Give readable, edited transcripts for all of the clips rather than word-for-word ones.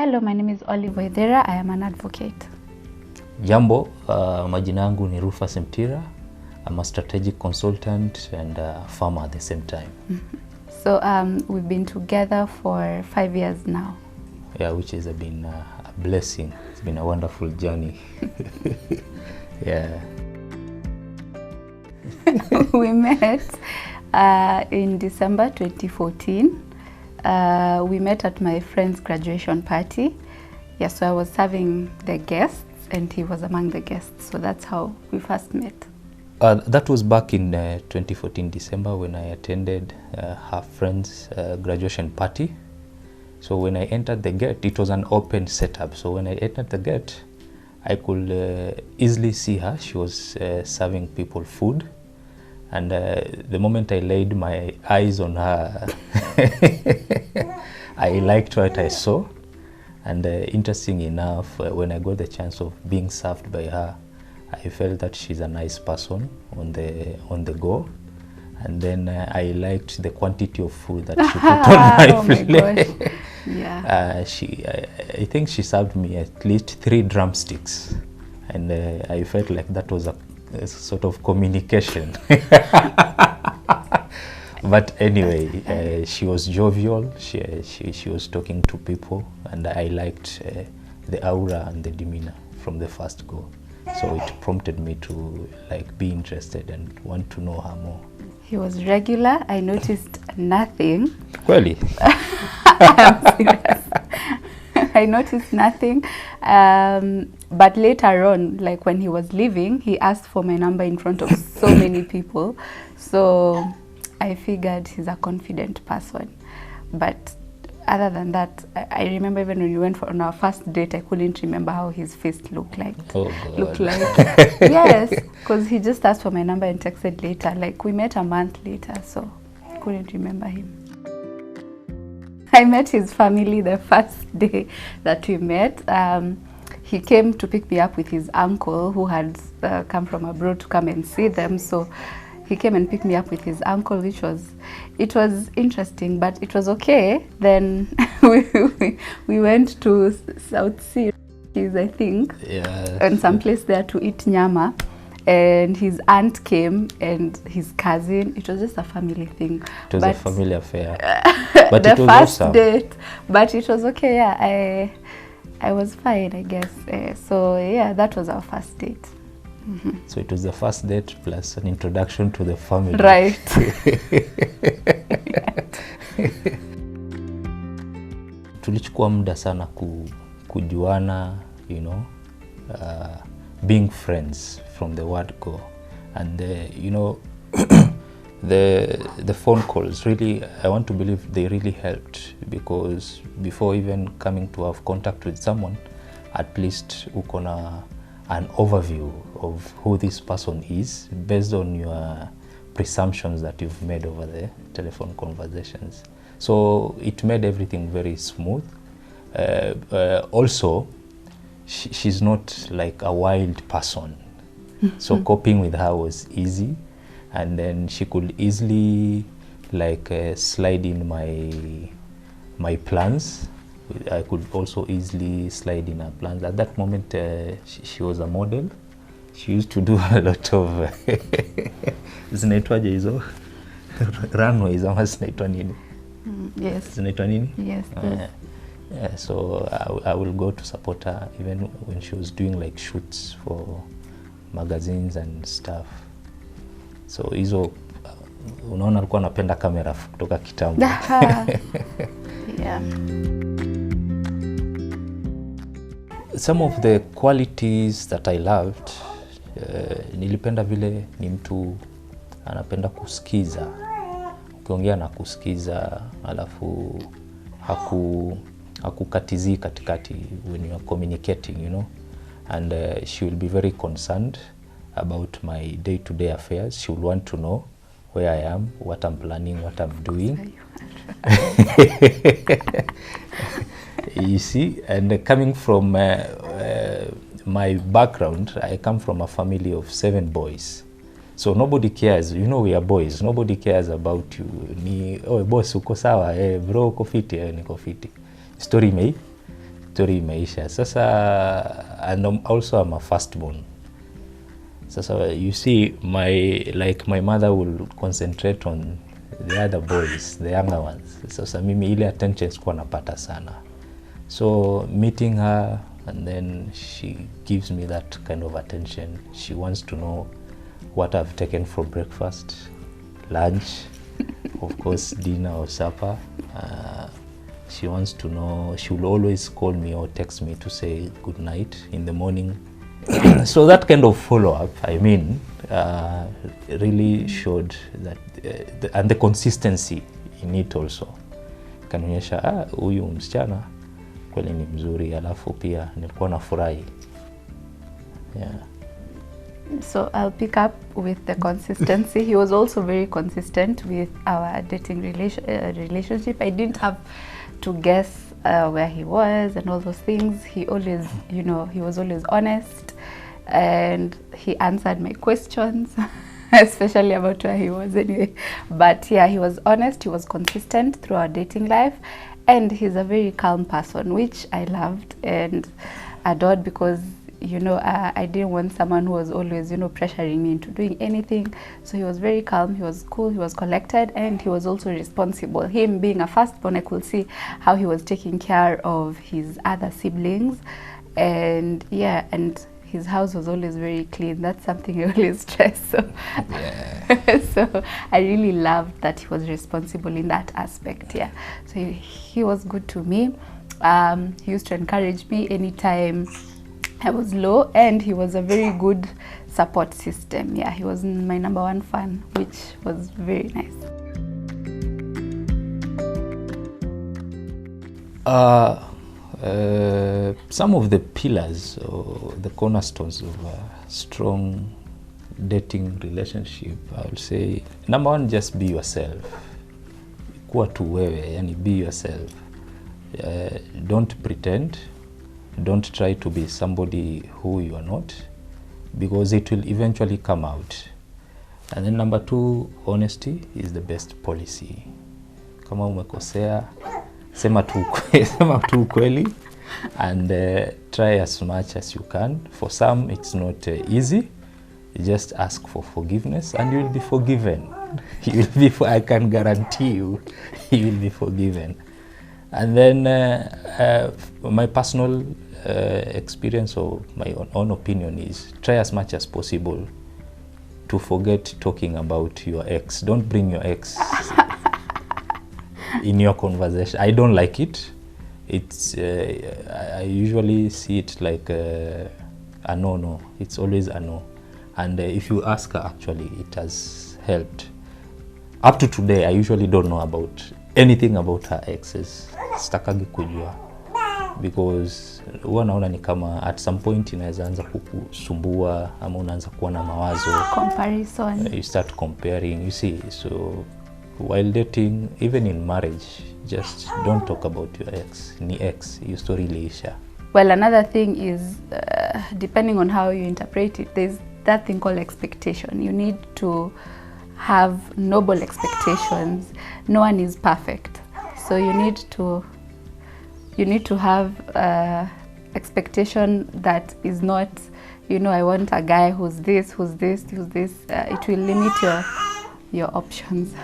Hello, my name is Oliver Idera. I am an advocate. Jambo, majina yangu ni Rufus. I'm a strategic consultant and a farmer at the same time. So we've been together for 5 years now. Yeah, which has been a blessing. It's been a wonderful journey. Yeah. We met in December 2014. We met at my friend's graduation party. Yeah, so I was serving the guests and he was among the guests. So that's how we first met. That was back in 2014 December when I attended her friend's graduation party. So when I entered the gate, it was an open setup. So when I entered the gate, I could easily see her. She was serving people food. And the moment I laid my eyes on her, I liked what I saw. And interesting enough, when I got the chance of being served by her, I felt that she's a nice person on the go. And then I liked the quantity of food that she put on my plate. Yeah. I think she served me at least 3 drumsticks. And I felt like that was a sort of communication. But anyway, she was jovial. She was talking to people, and I liked the aura and the demeanor from the first go. So it prompted me to be interested and want to know her more. He was regular. I noticed nothing. Really? I'm serious. I noticed nothing. But later on, like when he was leaving, he asked for my number in front of so many people. So I figured he's a confident person. But other than that, I remember even when we went on our first date, I couldn't remember how his face looked like. Oh, God. Looked like. Yes, because he just asked for my number and texted later. Like we met a month later, so I couldn't remember him. I met his family the first day that we met. He came to pick me up with his uncle who had come from abroad to come and see them. So he came and picked me up with his uncle, it was interesting, but it was okay. Then we went to South Sea, I think, yeah, and some place there to eat nyama. And his aunt came and his cousin. It was just a family thing. It was a family affair. But the it was first awesome. date, but it was okay. Yeah, I was fine, I guess. So yeah, that was our first date. So it was the first date plus an introduction to the family. Right. Tulichukua muda sana kujuana, being friends from the word go. And the phone calls really, I want to believe they really helped, because before even coming to have contact with someone, at least ukona an overview of who this person is based on your presumptions that you've made over the telephone conversations. So it made everything very smooth. Also, she's not like a wild person. So coping with her was easy. And then she could easily slide in my plans. I could also easily slide in her plans. At that moment, she was a model. She used to do a lot of zinaitwaje hizo runways ama zinaitwa nini? Yes. Zinaitwa nini? Yes. Yeah, so I will go to support her even when she was doing shoots for magazines and stuff. So hizo unaona alikuwa anapenda kamera kutoka kitambo. Yeah. Some of the qualities that I loved, nilipenda vile ni mtu anapenda kusikiza. Ukiongea na kusikiza, alafu hakukatizi katikati when you are communicating, And she will be very concerned about my day-to-day affairs. She will want to know where I am, what I'm planning, what I'm doing. You see, and coming from my background, I come from a family of 7 boys. So nobody cares, we are boys, nobody cares about you. Boss uko sawa, bro uko fiti, niko fiti. Story story imeisha. Sasa and also I'm a firstborn. Sasa you see my mother will concentrate on the other boys, the younger ones. Sasa mimi ile attention sikuwa napata sana. So meeting her, and then she gives me that kind of attention. She wants to know what I've taken for breakfast, lunch, of course dinner or supper. She wants to know, she will always call me or text me to say good night in the morning. So that kind of follow-up, I mean, really showed that, and the consistency in it also. Kanionyesha, huyu msichana kweli ni mzuri, alafu pia nilikuwa nafurahi. Yeah. So I'll pick up with the consistency. He was also very consistent with our dating relationship. I didn't have to guess where he was and all those things. He always, you know, he was always honest, and he answered my questions, especially about where he was anyway. But yeah, he was honest, he was consistent through our dating life, and he's a very calm person, which I loved and adored, because you know, I didn't want someone who was always, you know, pressuring me into doing anything. So he was very calm, he was cool, he was collected, and he was also responsible. Him being a firstborn, I could see how he was taking care of his other siblings. And yeah, and his house was always very clean. That's something I always stress. So, yeah. So I really loved that he was responsible in that aspect. Yeah. So he was good to me. He used to encourage me anytime I was low, and he was a very good support system. Yeah, he was my number one fan, which was very nice. Some of the pillars or the cornerstones of a strong dating relationship, I would say, number one, just be yourself. Kuwa tu wewe, yani be yourself. Don't pretend. Don't try to be somebody who you are not, because it will eventually come out. And then number two, honesty is the best policy. Kama umekosea, sema tu ukweli, and try as much as you can. For some, it's not easy. Just ask for forgiveness, and you will be forgiven. I can guarantee you, you will be forgiven. And then my personal experience or my own opinion is, try as much as possible to forget talking about your ex. Don't bring your ex in your conversation. I don't like it. It's I usually see it like a no. It's always a no. And if you ask her, actually, it has helped. Up to today, I usually don't know about anything about her exes. Sitakagi kujua, because huwa naona ni kama at some point inaweza anza kukusumbua, ama unaanza kuwa na mawazo comparison. You start comparing, you see. So while dating, even in marriage, just don't talk about your ex. Ni ex, your story iliisha. Well, another thing is, depending on how you interpret it, there's that thing called expectation. You need to have noble expectations. No one is perfect, so you need to have expectation that is not, you know, I want a guy who's this. It will limit your options.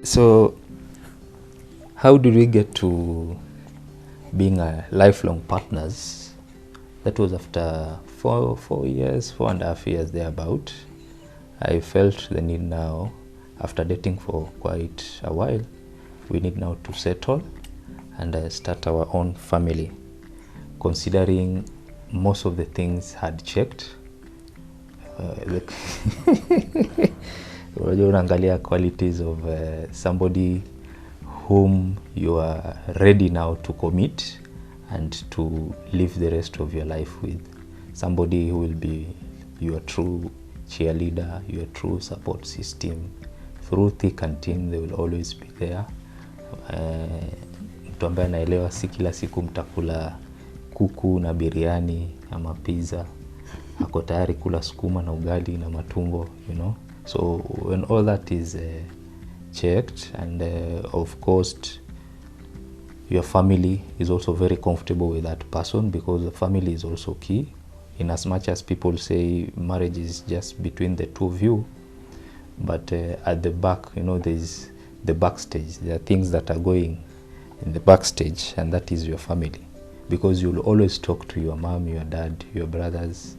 So how did we get to being a lifelong partners? That was after 4.5 years thereabout. I felt the need now, after dating for quite a while, we need now to settle and start our own family. Considering most of the things had checked, unaangalia qualities of somebody whom you are ready now to commit and to live the rest of your life with. Somebody who will be your true cheerleader, your true support system. Through thick and thin, they will always be there. Mtu ambaye anaelewa si kila siku mtakula kuku na biriani ama pizza. Ako tayari kula sukuma na ugali na matumbo, you know. So when all that is checked, and of course your family is also very comfortable with that person, because the family is also key. In as much as people say marriage is just between the two of you, but at the back, you know, there's the backstage. There are things that are going in the backstage, and that is your family, because you'll always talk to your mom, your dad, your brothers.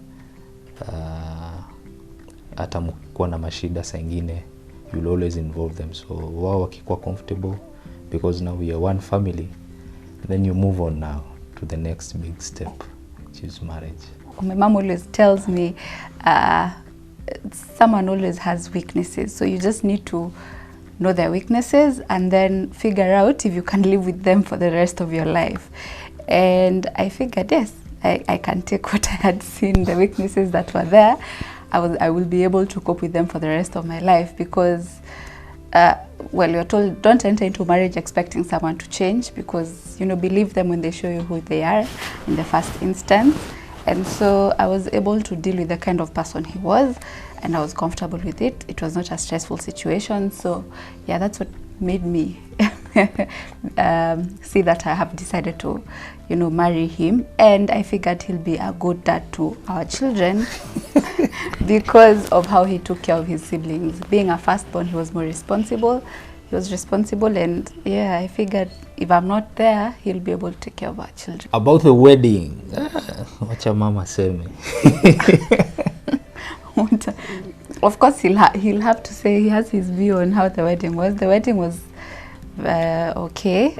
Hata mkikuwa na mashida saa ingine, you'll always involve them. So wao wakikuwa comfortable, because now we are one family, then you move on now to the next big step, which is marriage. My mom always tells me, someone always has weaknesses, so you just need to know their weaknesses and then figure out if you can live with them for the rest of your life. And I figured, yes, I can take what I had seen, the weaknesses that were there. I will be able to cope with them for the rest of my life, because well, you're told don't enter into marriage expecting someone to change, because, you know, believe them when they show you who they are in the first instance. And so I was able to deal with the kind of person he was, and I was comfortable with it. It was not a stressful situation. So yeah, that's what made me see that I have decided to, you know, marry him. And I figured he'll be a good dad to our children because of how he took care of his siblings. Being a firstborn, he was more responsible. He was responsible, and yeah, I figured if I'm not there, he'll be able to take care of our children. About the wedding, wacha mama seme. Of course, he'll have to say he has his view on how the wedding was. The wedding was okay,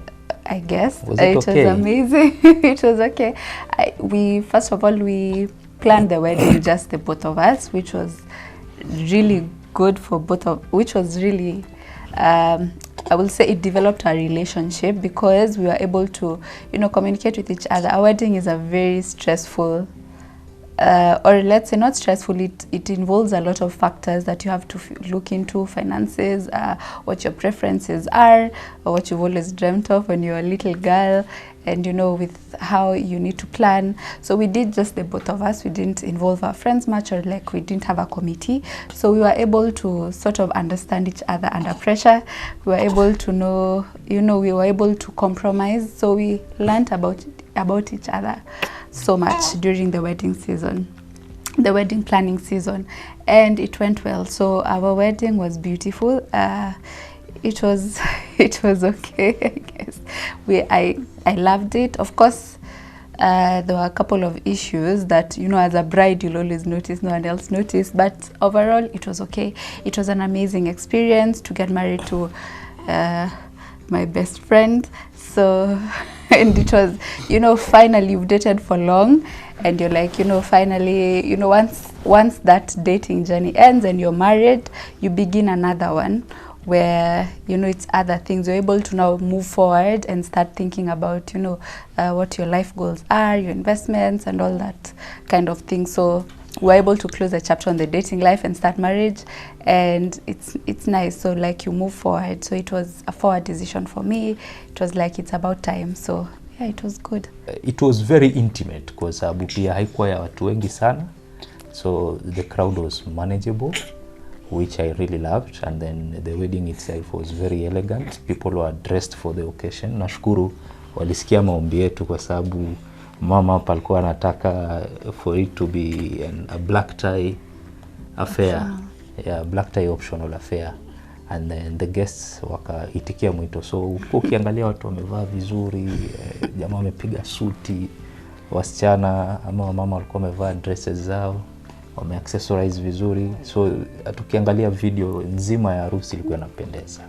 I guess. Was it okay? Was amazing. It was okay. First of all, we planned the wedding just the both of us, which was really good for both of, which was really, I will say it developed our relationship, because we were able to, you know, communicate with each other. Our wedding is a very stressful, or let's say not stressful, it involves a lot of factors that you have to look into: finances, what your preferences are, or what you've always dreamt of when you're a little girl, and, you know, with how you need to plan. So we did just the both of us. We didn't involve our friends much, or like we didn't have a committee. So we were able to sort of understand each other under pressure. We were able to know, you know, we were able to compromise. So we learned about each other so much during the wedding season, the wedding planning season, and it went well. So our wedding was beautiful. It was okay, I guess. I loved it. Of course, there were a couple of issues that, you know, as a bride you'll always notice, no one else noticed, but overall it was okay. It was an amazing experience to get married to my best friend. So and it was, you know, finally you've dated for long, and you're like, you know, finally, you know, once that dating journey ends and you're married, you begin another one where, you know, it's other things. You're able to now move forward and start thinking about, you know, what your life goals are, your investments and all that kind of thing. So we're able to close the chapter on the dating life and start marriage, and it's nice. So like you move forward. So it was a forward decision for me. It was like it's about time. So yeah, it was good. It was very intimate because sababu pia haikuwa ya watu wengi sana, so the crowd was manageable, which I really loved. And then the wedding itself was very elegant. People were dressed for the occasion. Nashukuru walisikia maombi yetu kwa sababu mama hapa alikuwa anataka for it to be a black tie affair. Yeah, black tie optional affair. And then the guests wakaitikia mwito. So ukiangalia watu wamevaa vizuri, jamaa wamepiga suti, wasichana ama mama walikuwa wamevaa dresses zao, wameaccessorize vizuri. So tukiangalia video nzima ya harusi ilikuwa inapendeza.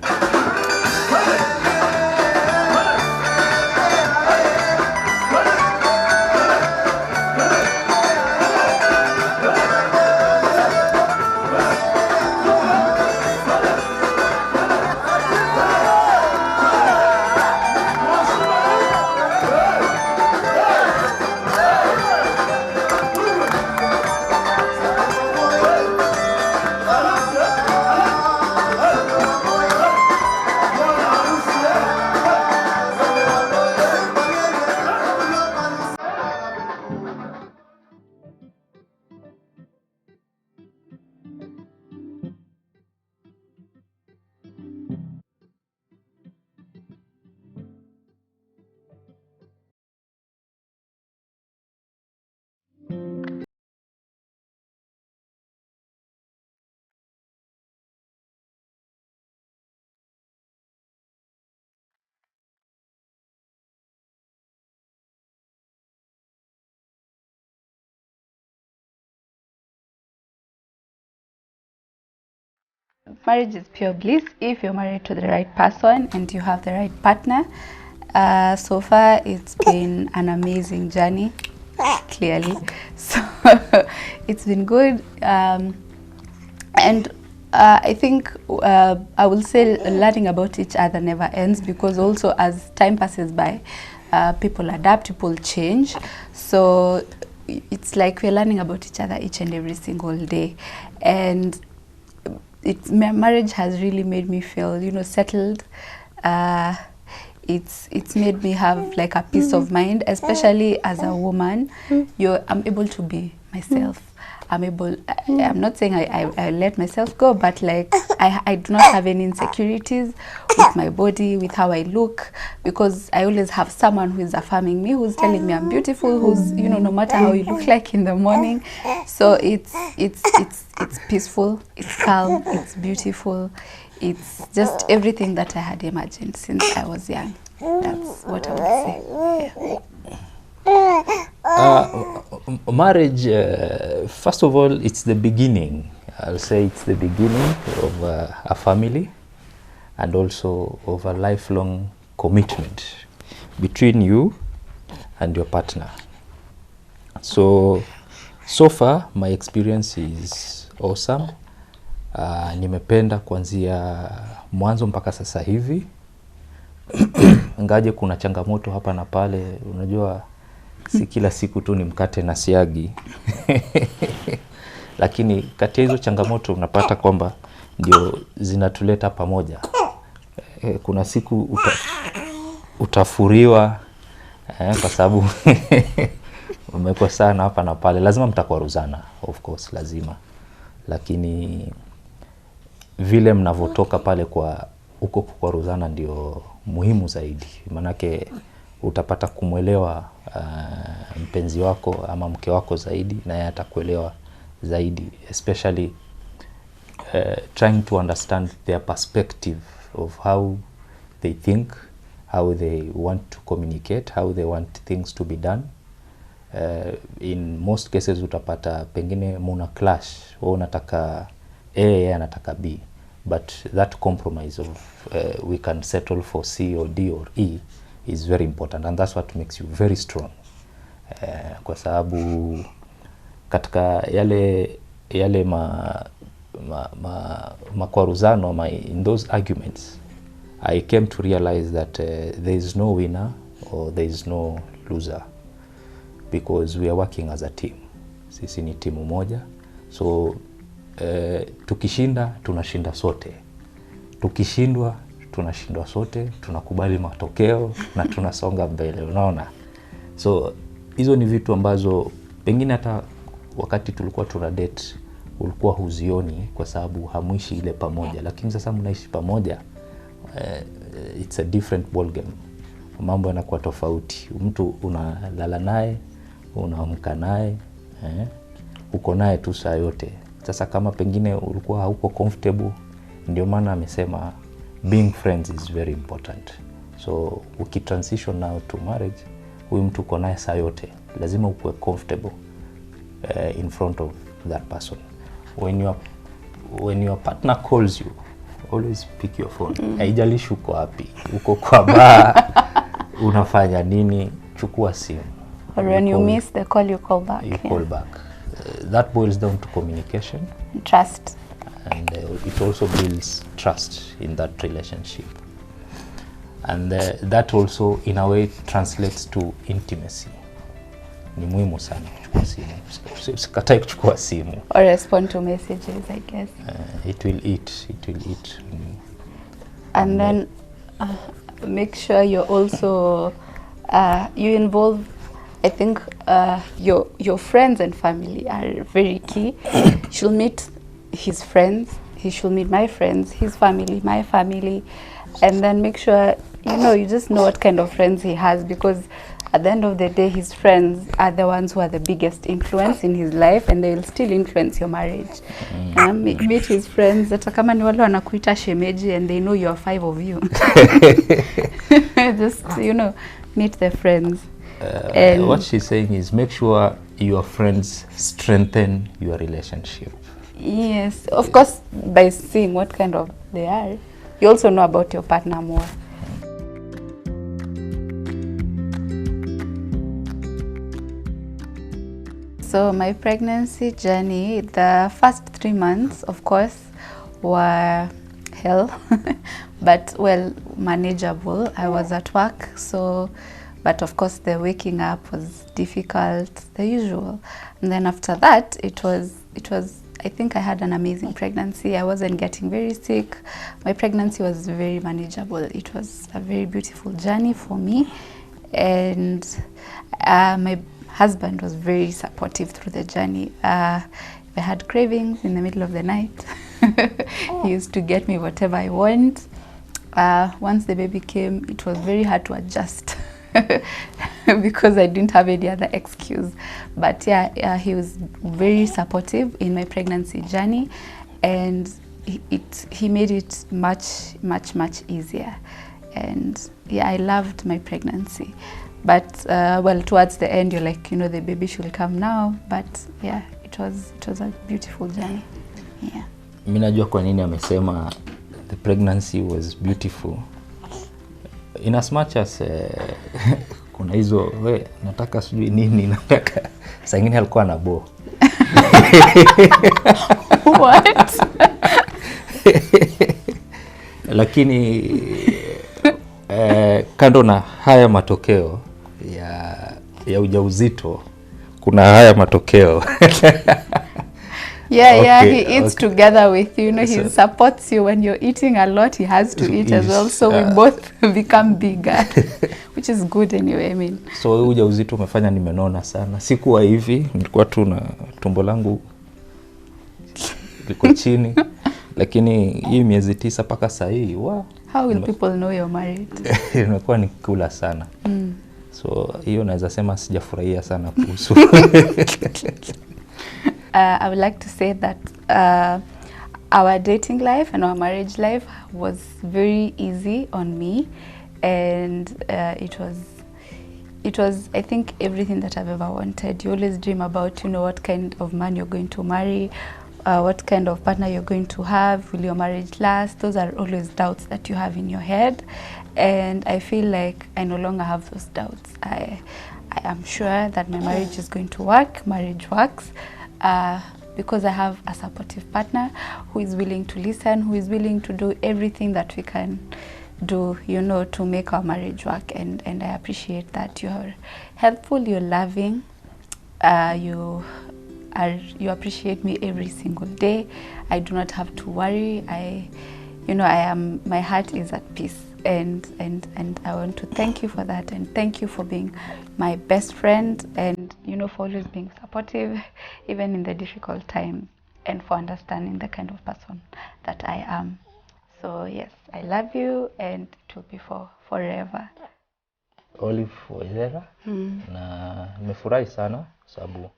marriage is pure bliss if you're married to the right person and you have the right partner. So far, it's been an amazing journey, clearly. So it's been good. And I think I will say learning about each other never ends, because also as time passes by, people adapt, people change. So it's like we're learning about each other each and every single day. And marriage has really made me feel, you know, settled. It's made me have like a peace of mind, especially as a woman. I'm able to be myself. I'm not saying I let myself go, but like I do not have any insecurities with my body, with how I look, because I always have someone who is affirming me, who's telling me I'm beautiful, who's, you know, no matter how you look like in the morning. So it's peaceful, it's calm, it's beautiful. It's just everything that I had imagined since I was young. That's what I would say. Marriage, first of all, it's the beginning. I'll say it's the beginning of a family, and also of a lifelong commitment between you and your partner. So far, my experience is awesome. Nimependa kuanzia mwanzo mpaka sasa hivi. Ngaje kuna changamoto hapa na pale, unajua si kila siku tu ni mkate na siagi. Lakini kati ya hizo changamoto unapata kwamba ndio zinatuleta pamoja. Kuna siku utafuriwa kwa sababu umekosana hapa na pale. Lazima mtakwaruzana, of course, lazima. Lakini vile mnavotoka pale kwa uko kukwaruzana ndio muhimu zaidi. Manake utapata kumwelewa mpenzi wako ama mke wako zaidi, na yeye atakuelewa zaidi, especially trying to understand their perspective of how they think, how they want to communicate, how they want things to be done. In most cases utapata pengine muna clash, wewe unataka A, yeye anataka B, but that compromise of we can settle for C or D or E is very important, and that's what makes you very strong. Kwa sababu katika yale makwaruzano, in those arguments, I came to realize that there is no winner or there is no loser, because we are working as a team. Sisi ni timu moja. So tukishinda tunashinda sote, tukishindwa tunashindwa sote, tunakubali matokeo na tunasonga mbele, unaona. So hizo ni vitu ambazo pengine hata wakati tulikuwa tuna date ulikuwa huzioni kwa sababu hamuishi ile pamoja, lakini sasa mnaishi pamoja, it's a different ball game. Mambo yanakuwa tofauti. Mtu unalala naye, unaamka naye, uko naye tu saa yote. Sasa kama pengine ulikuwa hauko comfortable, ndio maana amesema being friends is very important. So ukitransition now to marriage, huyu mtu uko naye saa yote, lazima ukue comfortable in front of that person. When your partner calls you, always pick your phone. Haijalishi uko wapi, uko kwa bar, unafanya nini, chukua simu. Or when you miss the call, you call back. You call back. That boils down to communication. Trust. And it also builds trust in that relationship. And that also, in a way, translates to intimacy. Ni muhimu sana kuchukua simu. Usikatai kuchukua simu. Or respond to messages, I guess. It will eat. And then make sure you're also, you involve, I think your friends and family are very key. She'll meet his friends, he should meet my friends, his family, my family, and then make sure, you just know what kind of friends he has, because at the end of the day, his friends are the ones who are the biggest influence in his life, and they will still influence your marriage. Meet his friends, hata kama ni wale wanakuita shemeji and they know you are 5 of you. Just, meet the friends. What she's saying is make sure your friends strengthen your relationship. Yes, of course, by seeing what kind of they are, you also know about your partner more. So my pregnancy journey, the first 3 months, of course, were hell, but well, manageable. I was at work, so, but of course the waking up was difficult, the usual. And then after that, it was, I think I had an amazing pregnancy. I wasn't getting very sick. My pregnancy was very manageable. It was a very beautiful journey for me. And my husband was very supportive through the journey. If I had cravings in the middle of the night, he used to get me whatever I want. Once the baby came, it was very hard to adjust because I didn't have any other excuse. But yeah, he was very supportive in my pregnancy journey, and he made it much easier. And yeah, I loved my pregnancy. But well, towards the end, you're like, you know, the baby should come now. But yeah, it was a beautiful journey. Yeah. Mimi najua kwa nini amesema the pregnancy was beautiful. In as much as kuna hizo nataka sijui nini nataka saa nyingine alikuwa na bo. What? Lakini kando na haya matokeo ya ujauzito, kuna haya matokeo. Yeah, he eats together with you. You know, he supports you when you're eating a lot. He has to eat as well, so we both become bigger, which is good anyway. I mean, so ujauzito umefanya nimenona sana. Sikuwa hivi, nilikuwa tu na tumbo langu liko chini, lakini hii miezi 9 mpaka saa hii, wow. How will people know you're married? Nimekuwa nikula sana. So hiyo naweza sema sijafurahia sana kuhusu. I would like to say that our dating life and our marriage life was very easy on me, and it was I think everything that I've ever wanted. You always dream about, you know, what kind of man you're going to marry, what kind of partner you're going to have, will your marriage last? Those are always doubts that you have in your head, and I feel like I no longer have those doubts. I am sure that my marriage is going to work. Marriage works. Because I have a supportive partner who is willing to listen, who is willing to do everything that we can do, you know, to make our marriage work. And I appreciate that. You're helpful, you're loving, you appreciate me every single day. I do not have to worry. My heart is at peace. And I want to thank you for that, and thank you for being my best friend, and you know, for always being supportive even in the difficult times, and for understanding the kind of person that I am. So yes, I love you, and it will be for forever. Olive Wezera. Na nimefurahi sana sababu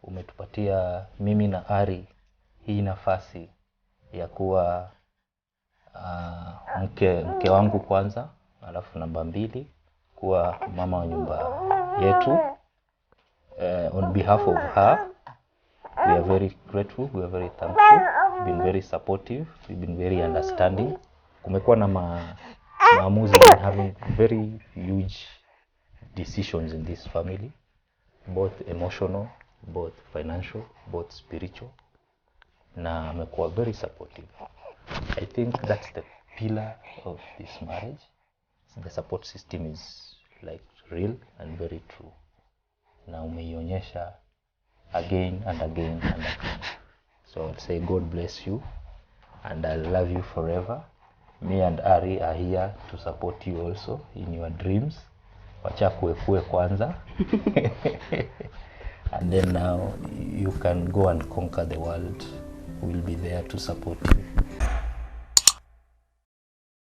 umetupatia mimi na Ari hii nafasi ya kuwa mke wangu kwanza, alafu namba 2 kuwa mama wa nyumba yetu. On behalf of her, we are very grateful, we are very thankful. You've been very supportive, you've been very understanding. Kumekuwa na maamuzi having very huge decisions in this family, both emotional, both financial, both spiritual. Na amekuwa very supportive. I think that's the pillar of this marriage. The support system is like real and very true. Na umeionyesha again and again and again. So I'll say God bless you, and I love you forever. Me and Ari are here to support you also in your dreams. Wacha kuekue kwanza. And then now you can go and conquer the world. We'll be there to support you.